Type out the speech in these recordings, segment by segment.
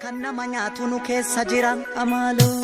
Kan nama nyaatu nu keessa jiran amaaloo.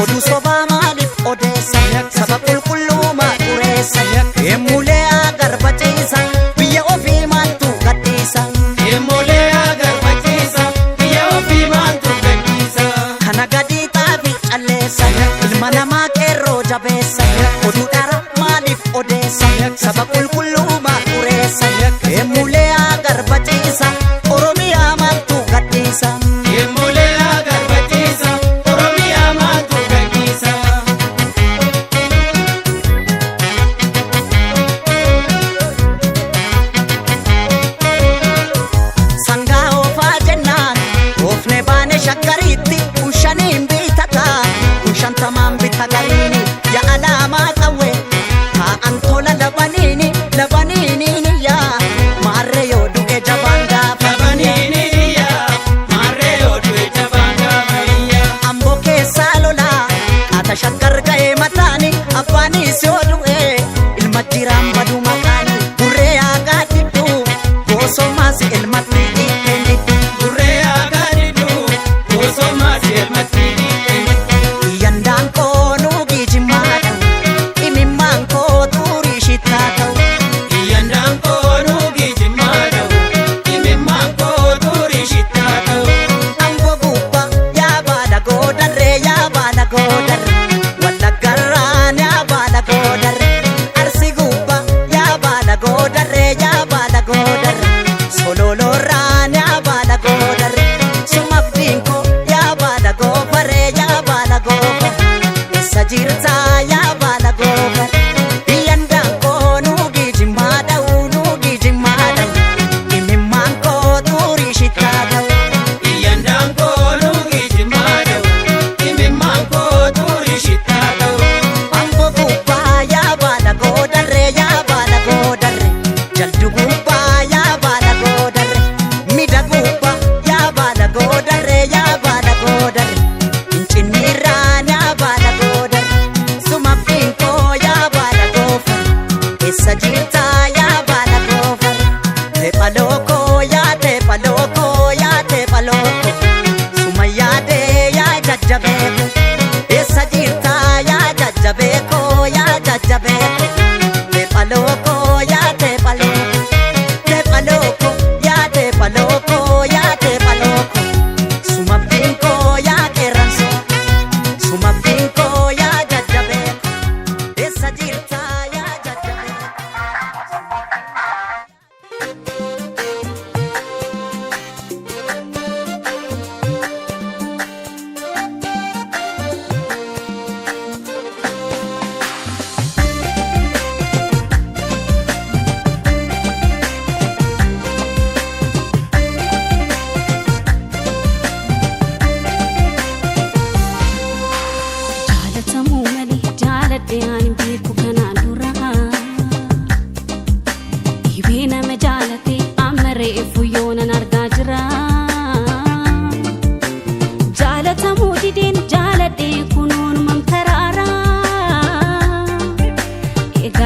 Oduu sobaa maaliif odeessa saba qulqullummaa dureessa eemulee agarbachiisa biyya ofii maaltu gadhiisa eemulee agarbachiisa biyya ofii maaltu gadhiisa kana gadii xaafi calleessa ilma namaa qeerroo jabeessa oduu dhara maaliif odeessa saba qulqullummaa dureessa eemulee agarbachiisa oromiyaa maaltu gadhiisa. Shakaritti ushaniin bitata ushantamaan bitagarini ya alaamaa qawwe taa'an tola labaniini ya maarre yoo du'e jabaan gaafa amboo keessaa lolaa haata shakkar ga'ee mataani abbaanis yoo du'e ilma jiraan badu maqaani burree aagaa diddu goosomaas ilmatti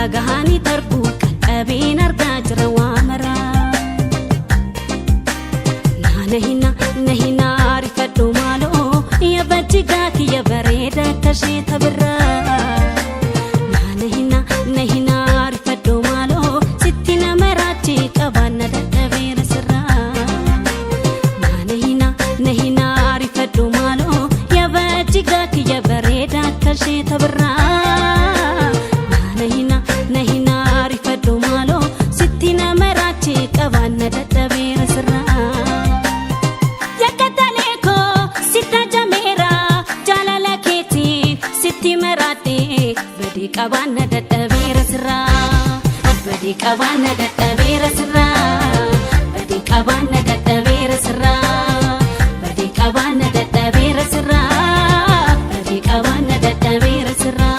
gagahani tarbu qaqqabeen argaa jira waa maraa nahina rifadhu maaloo ya bajigaa kiyya bareeda kashee tabirraa nahina rifadhu maaloo sitti nama raachi qabaanna dadhabeera sirraa nahina rifadhu maaloo ya bajigaa kiyya bareeda kashee tabirraa nahina rifadhu maaloo sitti nama raachi qabaanna dadhabeera sirraa badi qabaanna dadhabeera sirraa badi qabaanna dadhabeera sirraa badi qabaanna dadhabeera sirraa badi qabaanna dadhabeera sirraa badi qabaanna dadhabeera sirraa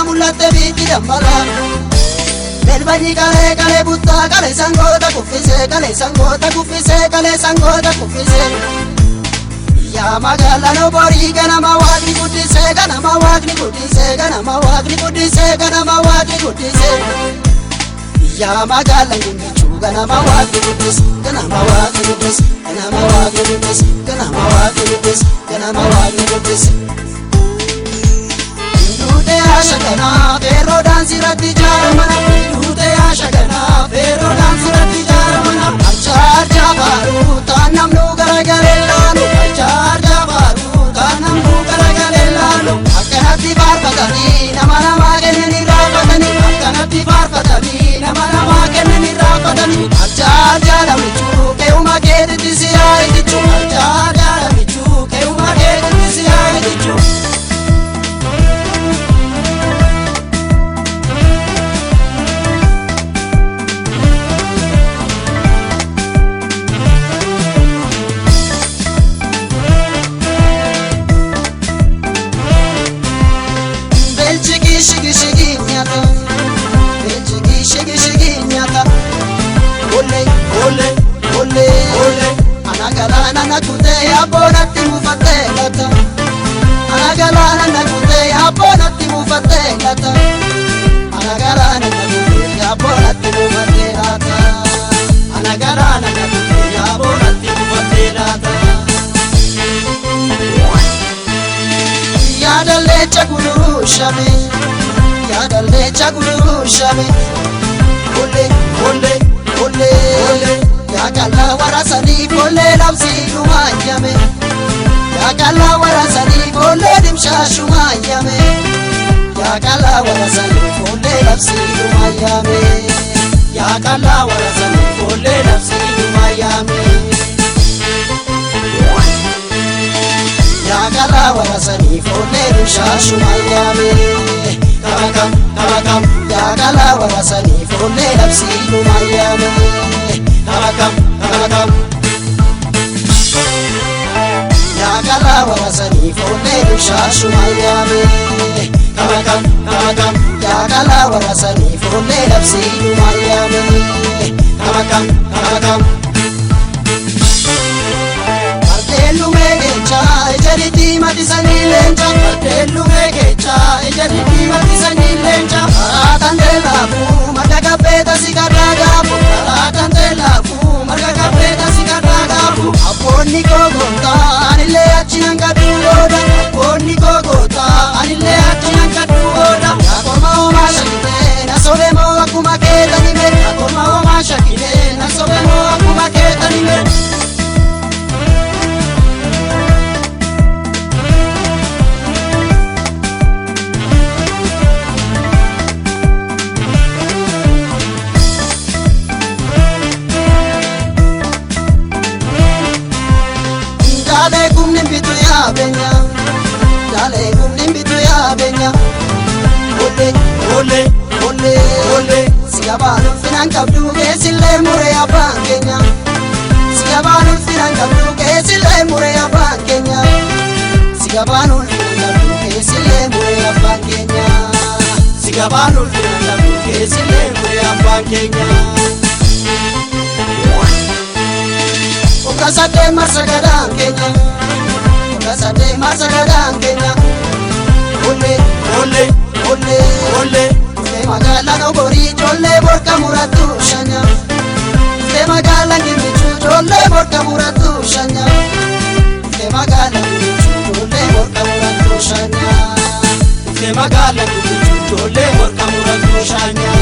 mulate biti dambala Bel bani kale butta kale sangota kufise Ya magala no bori kana mawagni kudise Ya magala ngumbichu kana mawagni kudise Dute ashagana pero dansi ratti jaramana Dute ashagana pero dansi ratti jaramana Achar jabaru tanam nu garagale lanu Achar jabaru tanam nu garagale lanu Akkanatti barbatani nama kennani rafatani Akkanatti barbatani nama kennani rafatani Achar jalamichu keuma keetitti siyaayitichu Achar jalamichu keuma keetitti siyaayitichu shame yaadalleecha gulushame Olle olle olle yaakalla warasanii follee labsiidhuma yame yaakalla warasanii follee dimshaashuma yame yaakalla warasanii follee labsiidhuma yame yaakalla warasanii follee labsiidhuma yame yaakalla warasanii follee dimshaashuma yame Karakam, karakam, yaakalla warasanii follee labsiidhuma yame Karakam, karakam yaakalla warasanii follee dimshaashuma yame Karakam, karakam, yaakalla warasanii follee labsiidhuma yame Karakam, karakam Ardeellume kecha ejaritti matisanii leenca Ardeellume kecha ejaritti matisanii leenca Karaatan teelaafu marga kabbeeta si karraa gaafu Karaatan teelaafu marga kabbeeta si karraa gaafu Abboonni gogoota anillee achi nan gadhu booda Abboonni gogoota anillee achi nan gadhu booda Yaakoma homaa shakitee na sobe moo akkuma keetani mee Yaakoma homaa shakitee na sobe moo akkuma keetani mee Dale gumnin bitu ya benya Dale gumnin bitu ya benya Olle olle olle olle Sigabaanu finan kabdu keesille mure abbaan keenya Sigabaanu finan kabdu keesille mure abbaan keenya Sigabaanu finan kabdu keesille mure abbaan keenya Sigabaanu finan kabdu keesille mure abbaan keenya Okasate marsagadaan keenya Okasate marsagadaan keenya Olle olle olle olle Te magaalaan ogorii ijoollee borka murattu shanya Te magaalaan gimmichu ijoollee borka murattu shanya Te magaalaan gimmichu ijoollee borka murattu shanya Te magaalaan gimmichu ijoollee borka murattu shanya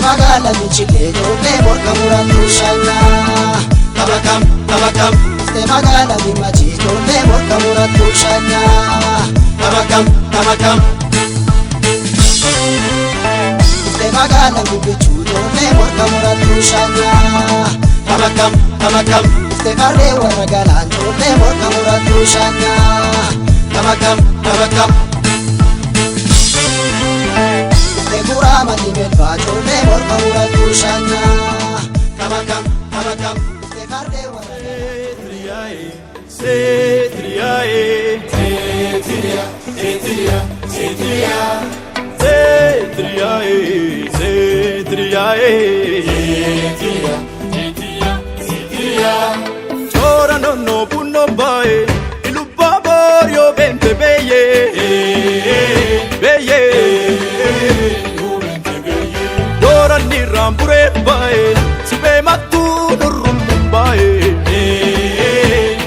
Magala michile jolle borka murattu shanya Tabakam, tabakam Te magala mimachi jolle borka murattu shanya Tabakam, tabakam Te magala mibichu jolle borka murattu shanya Tabakam, tabakam Te karre warra galaan jolle borka murattu shanya Tabakam, tabakam Kurama di belva jolle borka murattu shanya Kamakam, kamakam Te karde warra Setriae Setria, setria, setria Setriae Setriae Setria, setria, setria Chora nonno punno bae Ilubba borio bente beye Beye Dorani rampure bae Sibe matu nurrum bae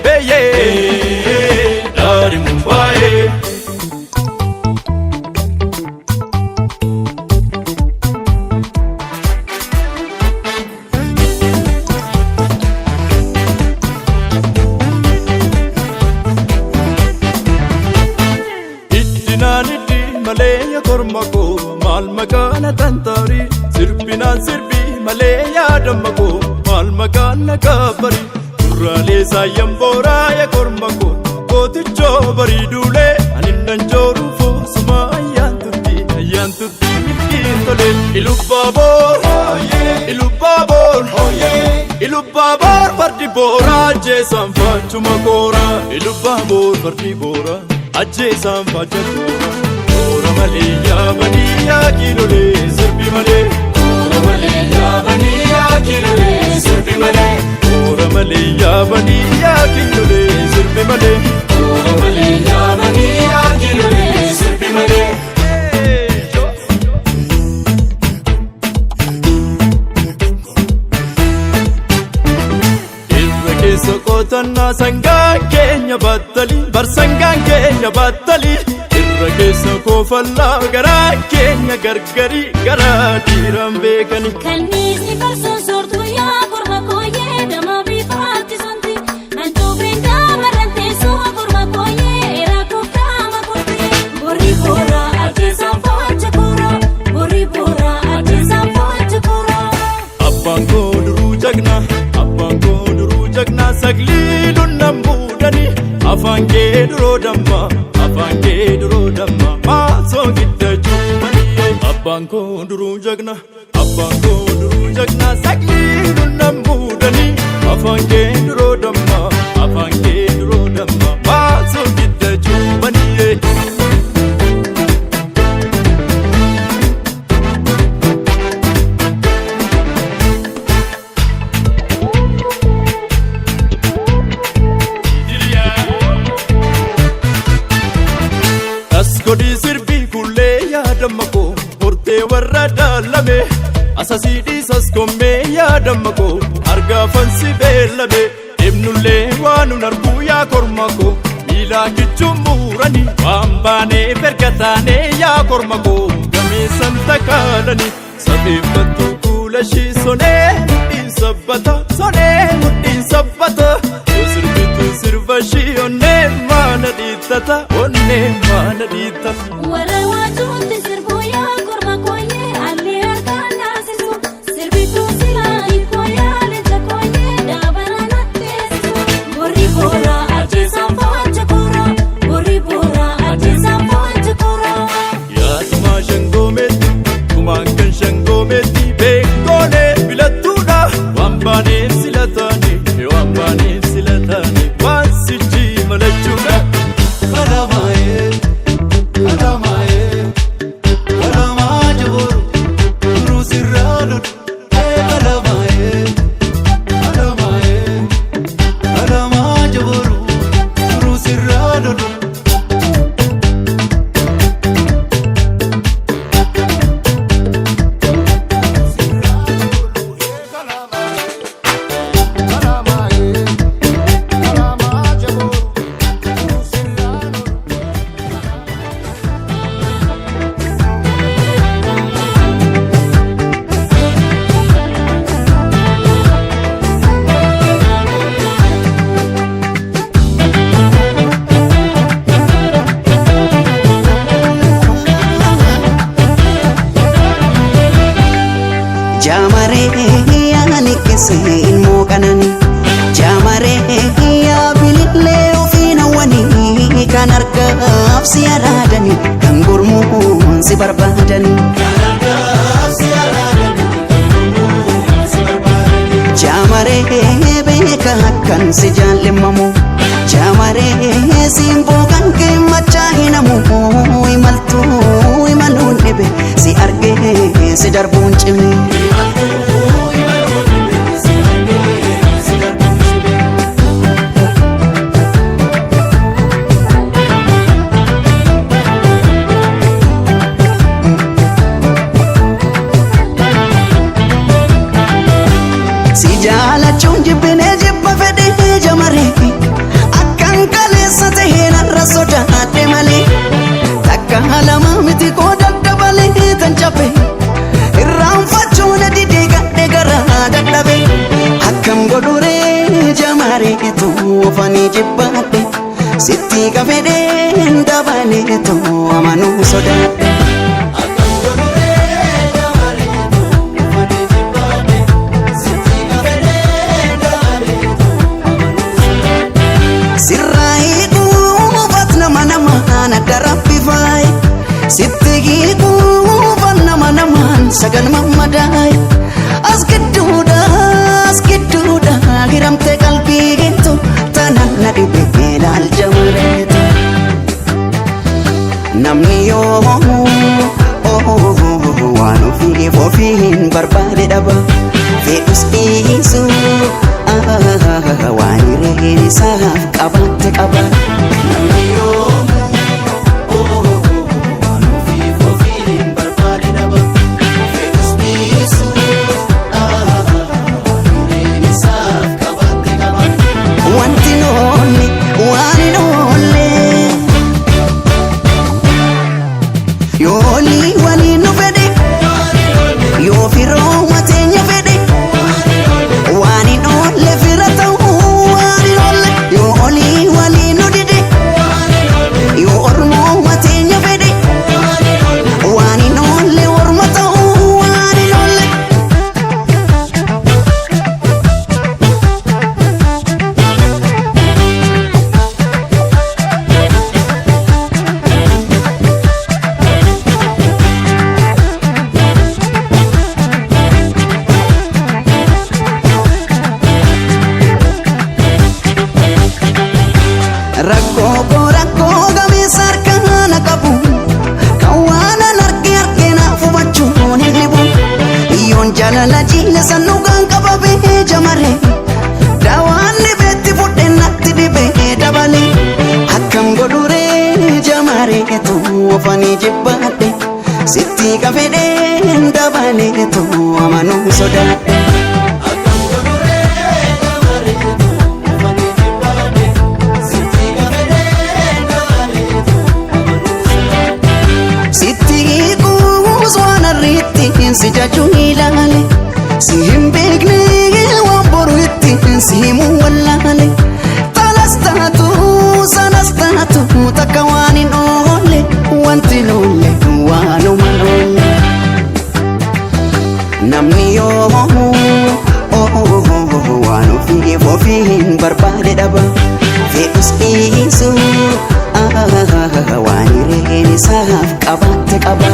Beye Dari Mumbai Ittinaniti maleya kormako mal makana tantari Sirbinan sirbi maleya damako mal makana kabari Kurale sayam boraya kormako Koticho bari dule anindan joru fo suma ayantuti tole Ilubabor Ilubabor parti bora je samfa chuma gora Ilubabor parti bora ajje samfa chakora Ora maliya baniya kilole sirbi male Ora maliya baniya kilole sirbi male Ora maliya baniya kilole sirbi male Ora maliya baniya kilole sirbi male Sokotanna sanga kenya keenya battali barsangaan keenya battali irra keessa koofallaa garaa keenya gargari garaa dhiiran beekani Kanniisni farsoon soortuu yaa korma kooyee dama bifaatti santi Antuubeen daamarran teessoo korma kooyee eraa kooftaama kortee Borri booraa ajjeesaan foocha kooraa Borri booraa ajjeesaan foocha kooraa Abbaan koo duruu jagnaa saglii lunnan muudani afaan kee duroo damma maasoo gidda cuummanii Abbaan koo duruu jagnaa saglii lunnan muudani afaan kee duroo damma maasoo gidda cuummanii Godii sirbii kullee yaadamma koo hortee warra daalame asasii dhiisas kommee yaadamma koo argaafansi beellame deemnullee waanuun arguu yaa korma koo miilaa kichuun muuranii waan baanee fergataanee yaa korma koo gameessan takaalanii safeeffattuu kuulashii sonee mudhiin sabbata yoo sirbituu sirbashii onnee maana dhiittata Warra waajuutti sirbuu yaa korma kooyee allee harkaan naasisu sirbituu silaa hiikoo yaa leenca kooyee daabala natteessisu Borri booraa ajjeesaan foocha kooraa Borri booraa ajjeesaan foocha kooraa Yaatumaa shangoomeetti kumaan kan shangoomeetti beekoolee filattuudha waan baaneef sila taane waan sichi malachuudha Seen mookanani jaamaree yaa bilillee ofiin hawwanii kan argaaf si araadanii kan gurmuun si barbaadanii jaamaree beeka akkan si jaallemmamu jaamaree simboo kan kee machaa hinamu imaltuu imaluun dhibe si argee si darbuun cime Jaalachuun jibbinee jibba fedhee jamaree akkan kaleessa tahee narra sodaadhe malee takka lama miti koo daddabalee tan cabe irraanfachuun didee gadhee garaa dadhabe akkam godhuree jamareetu ofanii jibbaadhe sitti kafedheen dabaleetu amanuu sodaadhe. Sirraa'ii dhuunfaat nama darabbifaay sitti dhuunfaat nama sagan mammadaay as gidduudha hiramtee qalbii geettu tanaan na dhibee laal jamareetu namni yoo waan ofiin barbaade dhaba fedhus dhiisu waan hireen isaaf qabatte qaba namni yoo waan ofiin barbaade dhaba fedhus dhiisu waan hireen isaaf qabatte qaba wanti noonni waan yoolii waliin nu fedhe yoo firoo mateenya fedhe waan hin oolle fira ta'uu waan hin oolle yoolii waliin nu dide yoo ormoo mateenya fedhe waan hin oolle orma ta'uu waan hin oolle. Rakkoo gameessa harkaan qabu kan waan arge naaf hubachuun hin dhibu yoon jaalala jiilesa dhugaan qababee jamare daawaan dhibeetti fudhee natti dhibee dabale akkam godhuree jamareetu ofanii jibbaadhe sitti qafedhee dabaleetu amanuu sodaadhe. Si jaju ilaale si hin beekne waan boru ittiin si himu wallaale tanas taatu sanas taatu takka waan hin oolle wanti hin oolle waanuma hin oolle namni yoo waan ofii hin barbaade dhaba fedhus dhiisu waan hireen isaaf qabaatte qaba.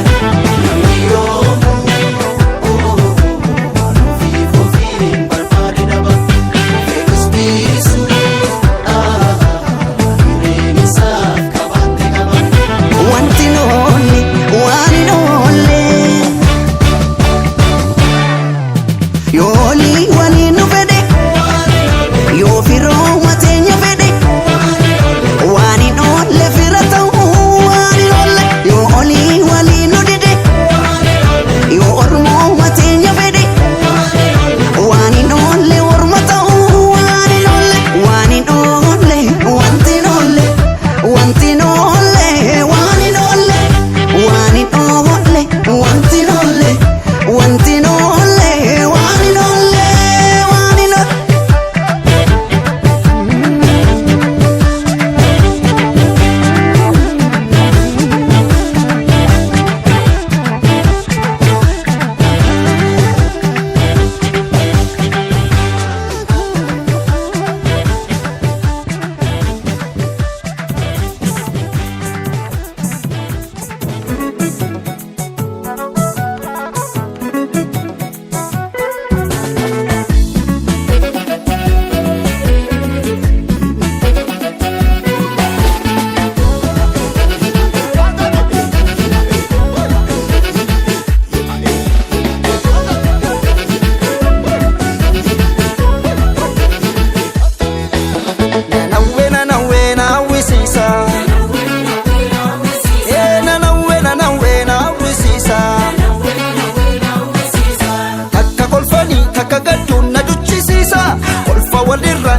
Yoolii waliin nu fedhe yoo firoo mateenya fedhe waan hin oolle fira ta'uu waan hin oolle yoolii waliin nu dide yoo ormoo mateenya fedhe waan hin oolle orma ta'uu waan hin oolle waan hin oolle wanti hin oolle wanti hin oolle waan hin oolle waan hin oolle wanti hin oolle wanti hin oolle.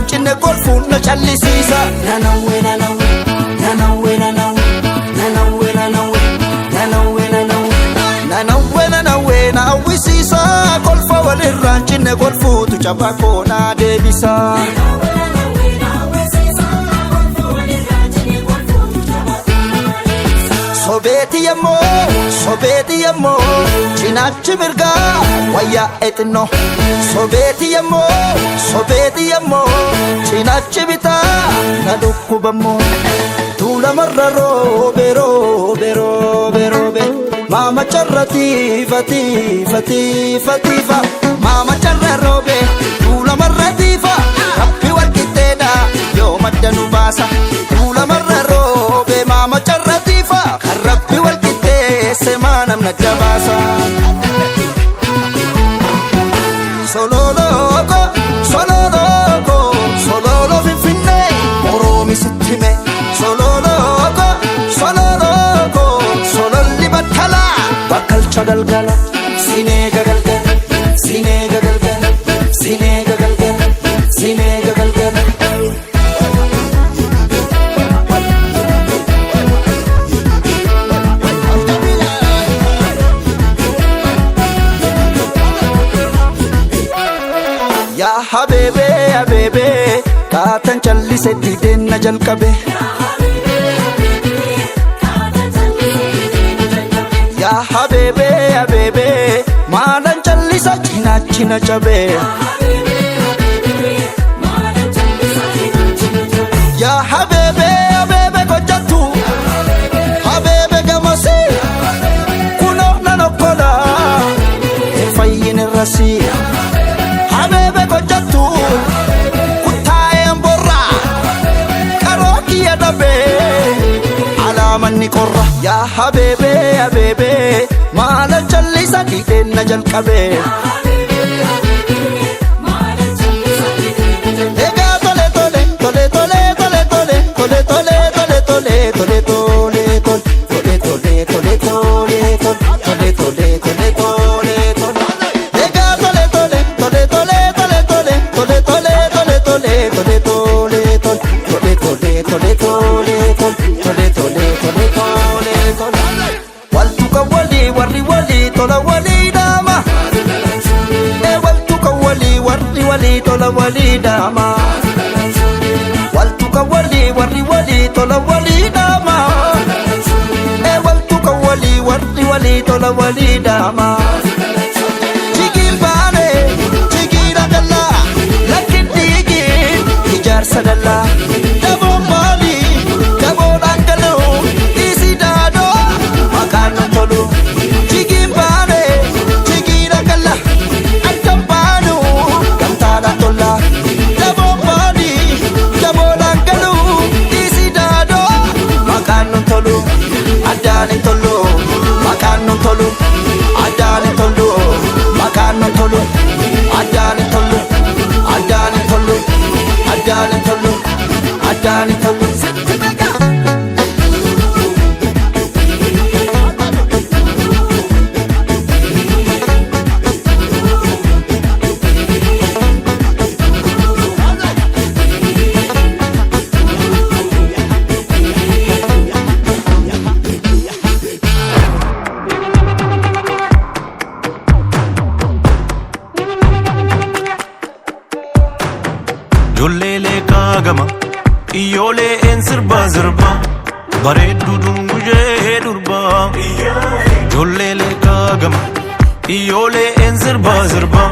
Cinne golfuun na callisiisa nanawwe nanawwe nanawwe nanawwe nanawwe nanawwe nanawwe nanawwe nanawwe nanawwe na hawwisiisa golfa walirraan cinne golfuutu cabaa koonaa deebisa. Sobeeti yemmoo cinaachi mirgaa wayyaa eexinoo sobeeti yemmoo cinaachi bitaa na dhukkubammoo tuulamarra roobe roobe roobe roobe maama carra tiifa maama carra roobe tuulamarra tiifa rabbi walqixxeedha yoo madda nu baasa tuulamarra roobe maama carra tiifa kan rabbi walqixxee semaa namna jabaasa. Sololo finfinnee oroomi sitti mee sololoko sololli battalaa bakkalcha galgala sinee gagalgala sinee gagalgala sinee gagalgala sinee gagalgala. habebe kaatan challise dideen na jalqabe ya habebe habebe maalan challisa china chabe ya habebe habebe kojatu habebe gamasi kuno nanokola fayin rasi habebe kojatu kutaye mbora karoki yadabe alaman ni korra ya habebe habebe maalan challisa dideen na jalqabe tola wali dama waltu ka wali tola wali dama waltu ka wali tola wali dama jigil bane jigira dalla lakin digi ijar sadalla dabo mali dabo dangalo isi dado makan tolu jigil bane jigira dalla antambanu kantala tola dabo mali dabo dangalo isi dado makan tolu adani tolu makan tolu adani tolu makan tolu adani tolu adani tolu adani tolu adani tolu Jollele kagama iyole en sirba zirba bareedu dunguje durba Jollele kagama iyole en sirba zirba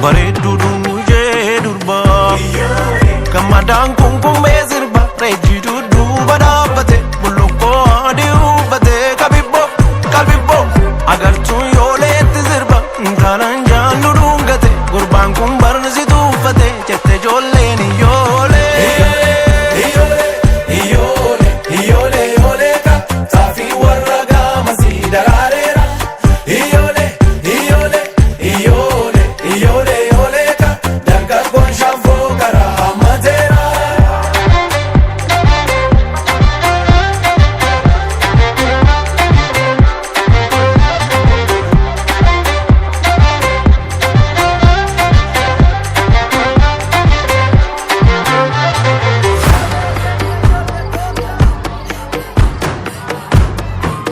bareedu dunguje durba Kamadan kunkume zirba rejidu duba dabbate bulukko adi ubate kabibbo agartu yole etti zirba ntanan jandu dungate gurban kun barnisi tufate jette jolle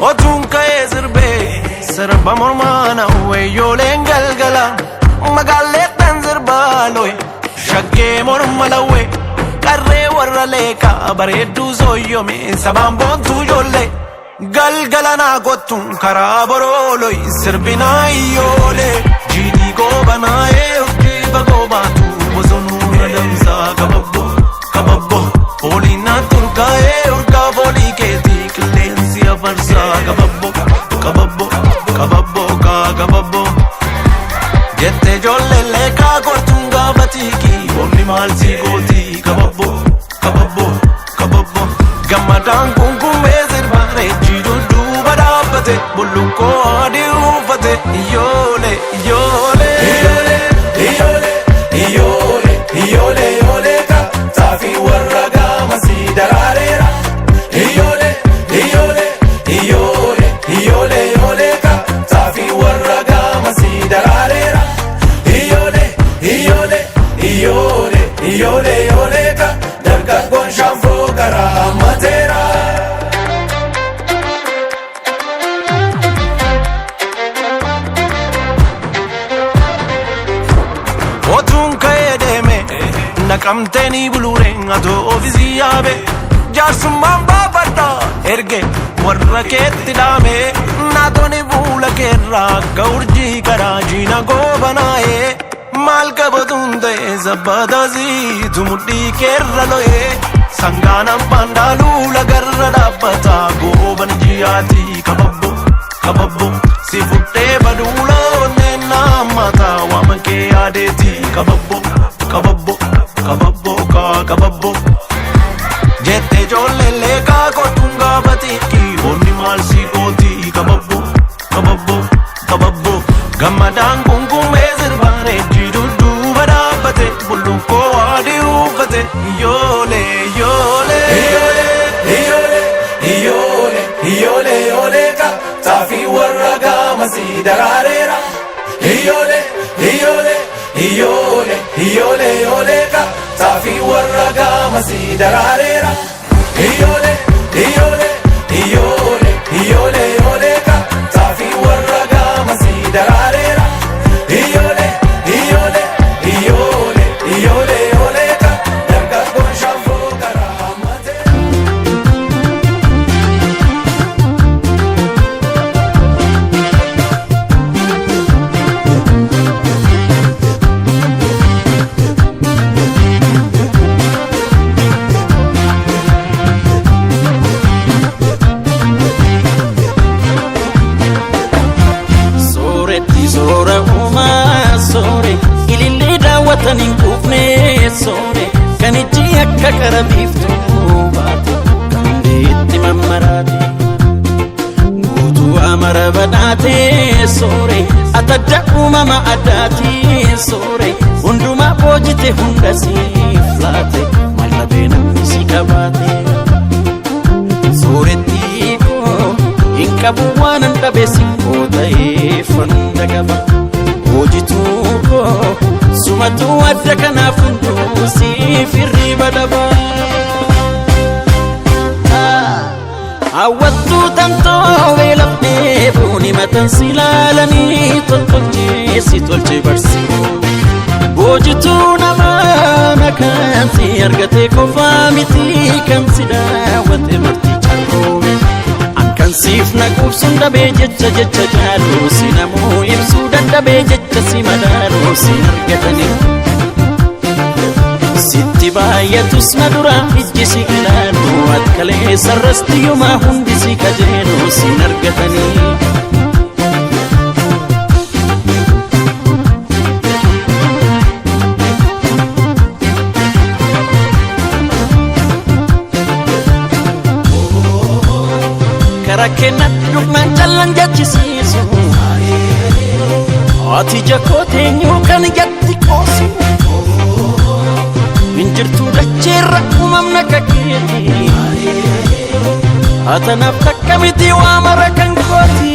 Otunka ezirbe sirba mormana weyolen galgala magaletan zirba loy shagge mormalawe karre warra leka bareedu zoyyome saban bontu jolle galgala na gottun kara boroloy sirbina iyole jidi gobana e bagobatu bozonu nadamsa kababbo olina turka e urka boli keti klensia farsa kababbo jette jolle leka gortunga batiki onni malsi goti kababbo gamadan kunkume zirba rejidu duba dabbate bulukko adi ufate iyole Oolchanii buluureen atoo ofiisi yaabe jaarsummaan baabadha erge warra keetti dhaame naatonni fuula keerraa akka urjii karaa jiina goobanaa'e maal qabatuun ta'e sabbataasiitu mudhii keerra lo'e sangaan abbaan dhaaluu lagarra dhaabbata gooban jiyaati kababbo kababbo si fuudhee baduula onneen naammataa waama kee yaadeeti kababbo kababbo kababbo kababbo jettee ijoollee kaakotuun gaafatiki onni maal si gooti kababbo kababbo kababbo gammadaan gungummee sirbaane jiidudduuba dhaabbate bullukkoo adii uffate iyyoolee iyyoolee iyyoolee iyyoolee iyyoolee iyyoolee ka taafii warra gaamasii daraareera iyyoolee iyyoolee iyyoolee iyyoolee iyyoolee ka taafii warra gaamasii daraareera iyyoolee iyyoolee iyyoolee iyyoolee iyyoolee ka taafii warra gaamasii daraareera iyyoolee iyyoolee iyyoolee iyyoolee iyyoolee ka dargaggoon shaanfoo karaa hammatee. Wataniin kuufnee soore kan ijji akka qarabiiftuu baate kan deetti mammaraate guutuu amara badhaatee soore atadda uumama addaatee soore hundumaa boojite hunda siif laate mallabee namni si qabaate sooretti koo hin qabu waan hin dhabeessi koo ta'ee fanda qaba hoojituu koo sumatu adda kanaaf hunduu siif hirriba dhaba hawwattuu tantoo beelafnee buuni matan si laalanii toltolchee si tolche barsiifuu hoojituu namaa nakamsi argate qofaa miti kamsi daawwate marti carroome kan siif naquubsuun dhabee jecha jecha jaaluu si namuu ibsuu dadhabee jecha si madaaluu si argatanii sitti baay'atus na dura ijji si ilaaluu akkalee sarrasti yumaa hundi si kajeeluu si argatanii. Karakenat lukman jalan jachisiisu ati jakoo teenyuu kan jatti qoosu minjirtuu dacheerra uumamna kakeeti atanaaf takka miti waa mara kan kooti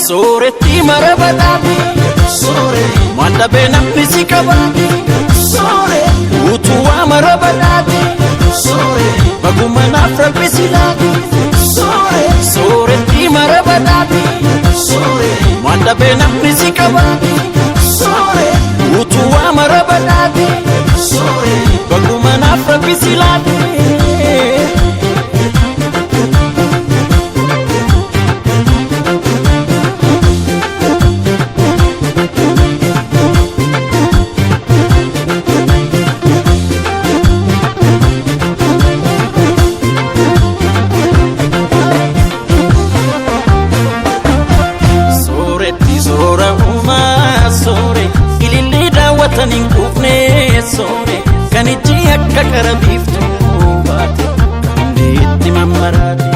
sooretti mara badhaati waan dhabee namni si qabaati utuu waa mara badhaati baguma naaf rabbisi laati sooretti mara badhaati waan dhabee namni si qabaati utuu waa mara badhaati baguma naaf rabbisi laati. Wataniin kuufnee soore kan ijji akka qarabiiftuu baate kan deetti mammaraate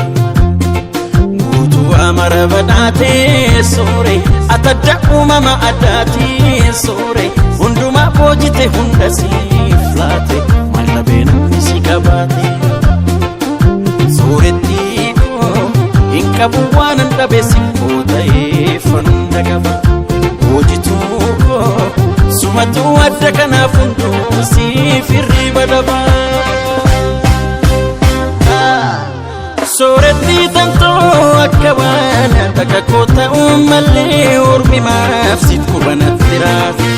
guutuu amara badhaatee soore atadda uumama addaatee soore hundumaa boojite hunda siif laate mallabee namni si qabaate sooretti koo hin qabu waan hin dhabeessi koo ta'ee fanda qaba hoojituu koo sumatu adda kanaaf hunduu siif hirriba dhaba sooretti tantoo akka waan takka koo ta'uu malee ormi maaf sit qubanatti raafi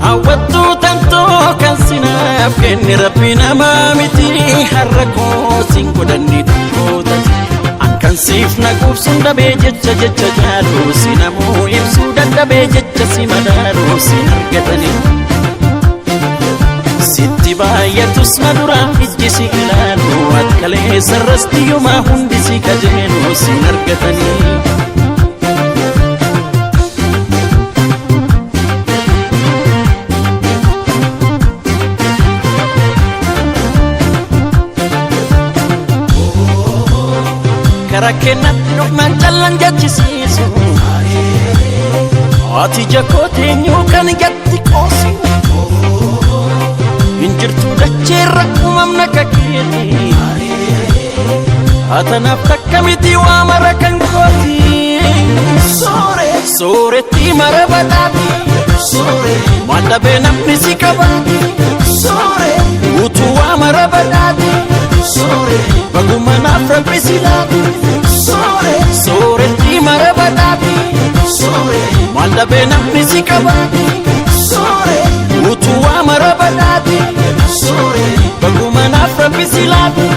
hawwattuu tantoo kan sinaaf kenne rabbi namaa miti har'a koo sin godhanni dhukkootati akkan siif naquubsuun dhabee jecha jaaluu si namuu ibsuu dadhabee jecha si madaaluu sin argatanii sitti baay'atus maduraan ijji si ilaalu akkalee sarrastiyyumaa hundi si kajeelu sin argatanii Karakenat nukman jalan jachisisu Ati jakote nyukan jatti kosi Injirtu dachera umamna kakiri Atanaf takkamiti wa marakan koti Sore ti marabadati Wanda benam nisi kabati Utu wa marabadati Bagumana frapisilati Sore ti marabadati Wanda benam nisi kabati Utu wa marabadati Bagumana frapisilati